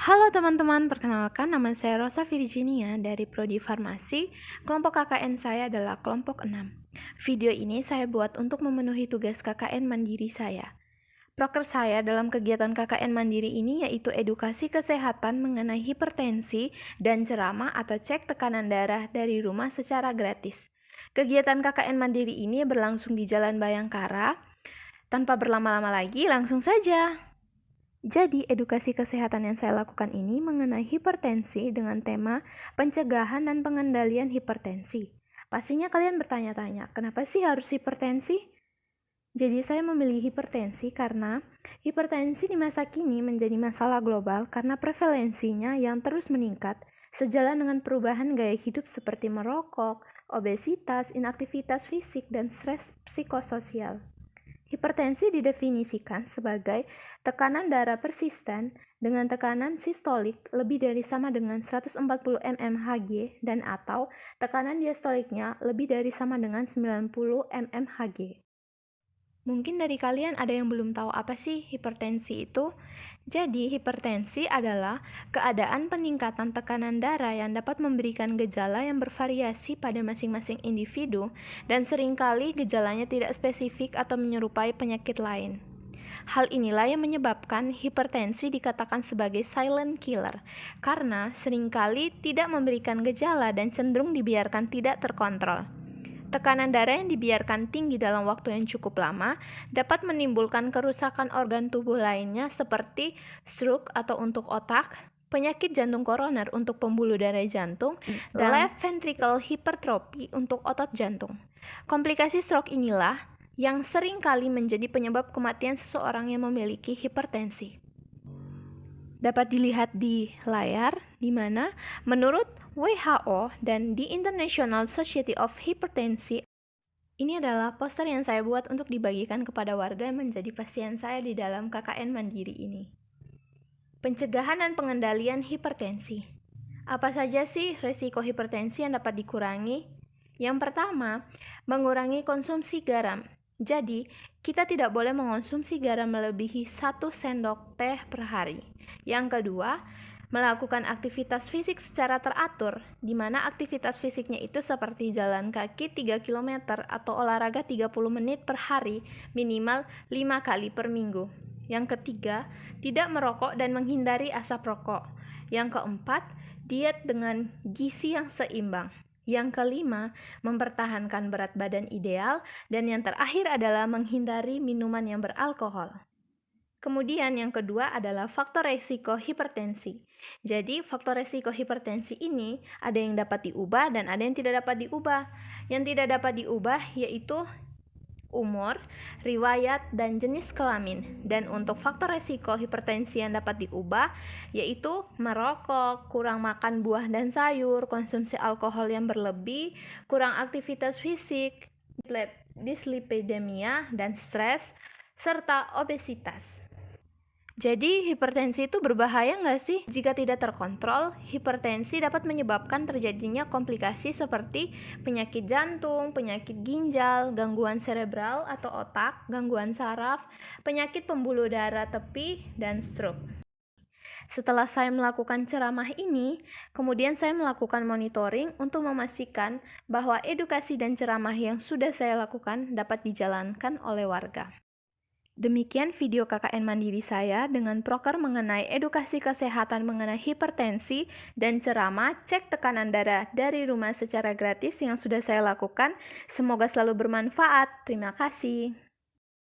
Halo teman-teman, perkenalkan nama saya Rosa Virginia dari Prodi Farmasi. Kelompok KKN saya adalah kelompok 6. Video ini saya buat untuk memenuhi tugas KKN Mandiri saya. Proker saya dalam kegiatan KKN Mandiri ini yaitu edukasi kesehatan mengenai hipertensi dan ceramah atau cek tekanan darah dari rumah secara gratis. Kegiatan KKN Mandiri ini berlangsung di Jalan Bayangkara. Tanpa berlama-lama lagi, langsung saja. Jadi, edukasi kesehatan yang saya lakukan ini mengenai hipertensi dengan tema pencegahan dan pengendalian hipertensi. Pastinya kalian bertanya-tanya, kenapa sih harus hipertensi? Jadi, saya memilih hipertensi karena hipertensi di masa kini menjadi masalah global karena prevalensinya yang terus meningkat sejalan dengan perubahan gaya hidup seperti merokok, obesitas, inaktivitas fisik, dan stres psikososial. Hipertensi didefinisikan sebagai tekanan darah persisten dengan tekanan sistolik lebih dari sama dengan 140 mmHg dan atau tekanan diastoliknya lebih dari sama dengan 90 mmHg. Mungkin dari kalian ada yang belum tahu apa sih hipertensi itu? Jadi, hipertensi adalah keadaan peningkatan tekanan darah yang dapat memberikan gejala yang bervariasi pada masing-masing individu dan seringkali gejalanya tidak spesifik atau menyerupai penyakit lain. Hal inilah yang menyebabkan hipertensi dikatakan sebagai silent killer, karena seringkali tidak memberikan gejala dan cenderung dibiarkan tidak terkontrol. Tekanan darah yang dibiarkan tinggi dalam waktu yang cukup lama dapat menimbulkan kerusakan organ tubuh lainnya seperti stroke atau untuk otak, penyakit jantung koroner untuk pembuluh darah jantung, dan left ventricle hypertrophy untuk otot jantung. Komplikasi stroke inilah yang sering kali menjadi penyebab kematian seseorang yang memiliki hipertensi. Dapat dilihat di layar, di mana menurut WHO dan di International Society of Hypertension, ini adalah poster yang saya buat untuk dibagikan kepada warga yang menjadi pasien saya di dalam KKN Mandiri ini. Pencegahan dan pengendalian hipertensi. Apa saja sih resiko hipertensi yang dapat dikurangi? Yang pertama, mengurangi konsumsi garam. Jadi, kita tidak boleh mengonsumsi garam melebihi 1 sendok teh per hari. Yang kedua, melakukan aktivitas fisik secara teratur, di mana aktivitas fisiknya itu seperti jalan kaki 3 km atau olahraga 30 menit per hari, minimal 5 kali per minggu. Yang ketiga, tidak merokok dan menghindari asap rokok. Yang keempat, diet dengan gizi yang seimbang. Yang kelima, mempertahankan berat badan ideal. Dan yang terakhir adalah menghindari minuman yang beralkohol. Kemudian yang kedua adalah faktor resiko hipertensi. Jadi faktor resiko hipertensi ini ada yang dapat diubah dan ada yang tidak dapat diubah. Yang tidak dapat diubah yaitu umur, riwayat, dan jenis kelamin. Dan untuk faktor resiko hipertensi yang dapat diubah yaitu merokok, kurang makan buah dan sayur, konsumsi alkohol yang berlebih, kurang aktivitas fisik, dislipidemia dan stres, serta obesitas. Jadi, hipertensi itu berbahaya nggak sih? Jika tidak terkontrol, hipertensi dapat menyebabkan terjadinya komplikasi seperti penyakit jantung, penyakit ginjal, gangguan cerebral atau otak, gangguan saraf, penyakit pembuluh darah tepi, dan stroke. Setelah saya melakukan ceramah ini, kemudian saya melakukan monitoring untuk memastikan bahwa edukasi dan ceramah yang sudah saya lakukan dapat dijalankan oleh warga. Demikian video KKN Mandiri saya dengan proker mengenai edukasi kesehatan mengenai hipertensi dan ceramah cek tekanan darah dari rumah secara gratis yang sudah saya lakukan. Semoga selalu bermanfaat. Terima kasih.